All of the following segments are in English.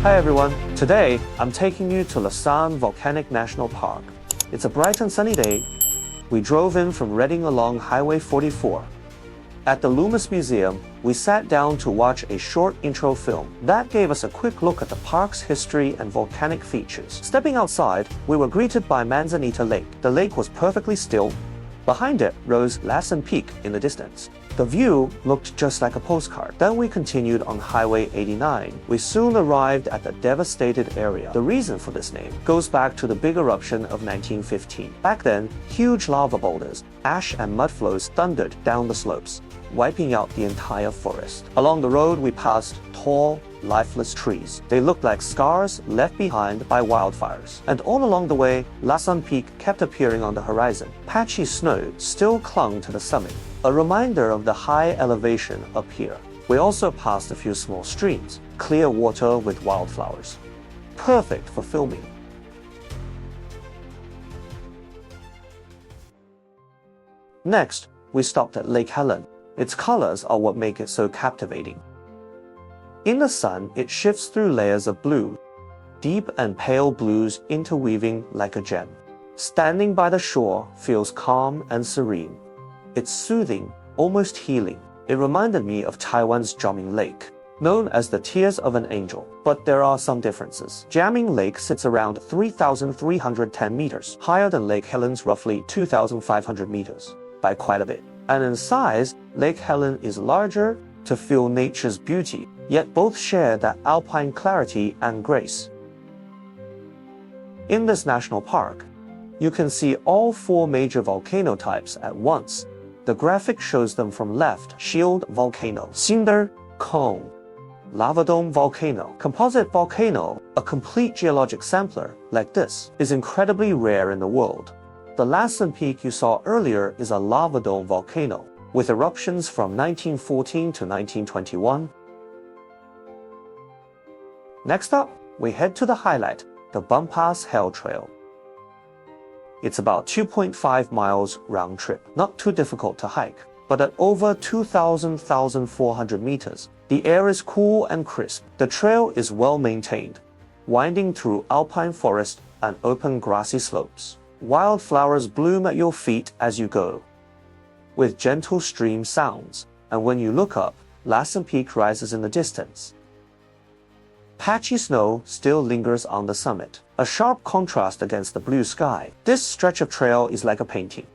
Hi everyone, today I'm taking you to Lasan Volcanic National Park. It's a bright and sunny day. We drove in from Reading along Highway 44. At the Loomis Museum, we sat down to watch a short intro film that gave us a quick look at the park's history and volcanic features. Stepping outside, we were greeted by Manzanita Lake. The lake was perfectly still. Behind it rose Lassen Peak in the distance. The view looked just like a postcard. Then we continued on Highway 89. We soon arrived at the devastated area. The reason for this name goes back to the big eruption of 1915. Back then, huge lava boulders, ash and mud flows thundered down the slopes, wiping out the entire forest. Along the road, we passed tall, lifeless trees. They looked like scars left behind by wildfires. And all along the way, Lasan Peak kept appearing on the horizon. Patchy snow still clung to the summit, a reminder of the high elevation up here. We also passed a few small streams, clear water with wildflowers. Perfect for filming. Next, we stopped at Lake Helen. Its colors are what make it so captivating. In the sun, it shifts through layers of blue, deep and pale blues interweaving like a gem. Standing by the shore feels calm and serene. It's soothing, almost healing. It reminded me of Taiwan's Jiaming Lake, known as the Tears of an Angel, but there are some differences. Jiaming Lake sits around 3,310 meters, higher than Lake Helen's roughly 2,500 meters, by quite a bit. And in size, Lake Helen is larger to feel nature's beauty, yet both share that alpine clarity and grace. In this national park, you can see all four major volcano types at once. The graphic shows them from left: shield volcano, cinder cone, lava dome volcano, composite volcano. A complete geologic sampler like this is incredibly rare in the world. The Lassen Peak you saw earlier is a lava dome volcano, with eruptions from 1914 to 1921. Next up, we head to the highlight, the Bumpass Hell Trail. It's about 2.5 miles round trip, not too difficult to hike, but at over 2,400 meters, the air is cool and crisp. The trail is well maintained, winding through alpine forest and open grassy slopes. Wildflowers bloom at your feet as you go, with gentle stream sounds, and when you look up, Lassen Peak rises in the distance. Patchy snow still lingers on the summit, a sharp contrast against the blue sky. This stretch of trail is like a painting,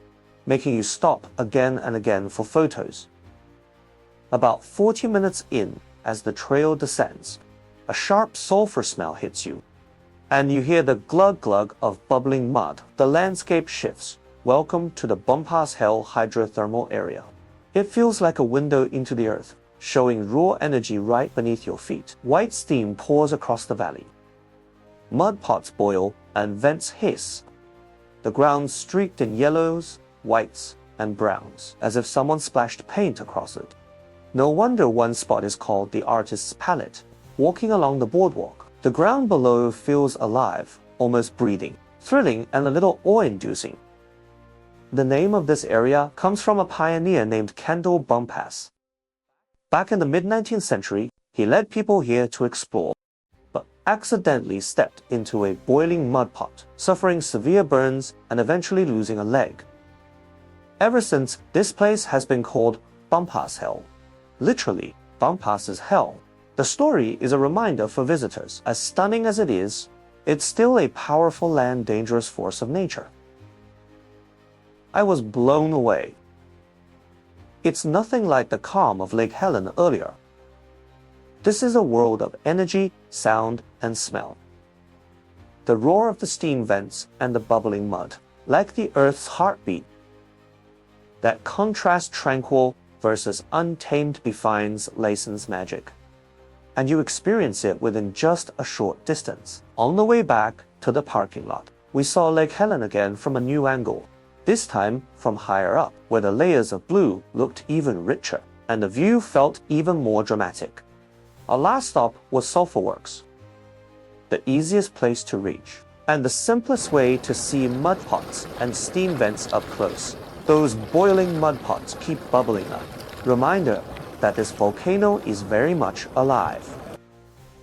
making you stop again and again for photos. About 40 minutes in, as the trail descends, a sharp sulfur smell hits you, and you hear the glug-glug of bubbling mud. The landscape shifts. Welcome to the Bumpass Hell hydrothermal area. It feels like a window into the earth, showing raw energy right beneath your feet. White steam pours across the valley. Mud pots boil and vents hiss. The ground streaked in yellows, whites, and browns, as if someone splashed paint across it. No wonder one spot is called the artist's palette. Walking along the boardwalk, the ground below feels alive, almost breathing, thrilling and a little awe-inducing. The name of this area comes from a pioneer named Kendall Bumpass. Back in the mid-19th century, he led people here to explore, but accidentally stepped into a boiling mud pot, suffering severe burns and eventually losing a leg. Ever since, this place has been called Bumpass Hell. Literally, Bumpass is hell. The story is a reminder for visitors. As stunning as it is, it's still a powerful and dangerous force of nature. I was blown away. It's nothing like the calm of Lake Helen earlier. This is a world of energy, sound, and smell. The roar of the steam vents and the bubbling mud, like the earth's heartbeat. That contrast tranquil versus untamed defines Lassen's magic. And you experience it within just a short distance. On the way back to the parking lot, we saw Lake Helen again from a new angle. This time from higher up, where the layers of blue looked even richer, and the view felt even more dramatic. Our last stop was Sulphurworks, the easiest place to reach, and the simplest way to see mud pots and steam vents up close. Those boiling mud pots keep bubbling up. Reminder that this volcano is very much alive.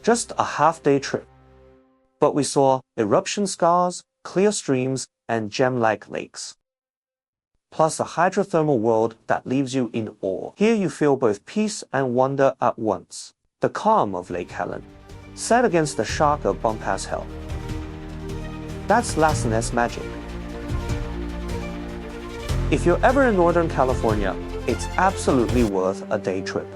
just a half-day trip. But we saw eruption scars, clear streams, and gem-like lakes. Plus a hydrothermal world that leaves you in awe. Here you feel both peace and wonder at once. The calm of Lake Helen, set against the shock of Bumpass Hell. That's Lassen S magic. If you're ever in Northern California, it's absolutely worth a day trip.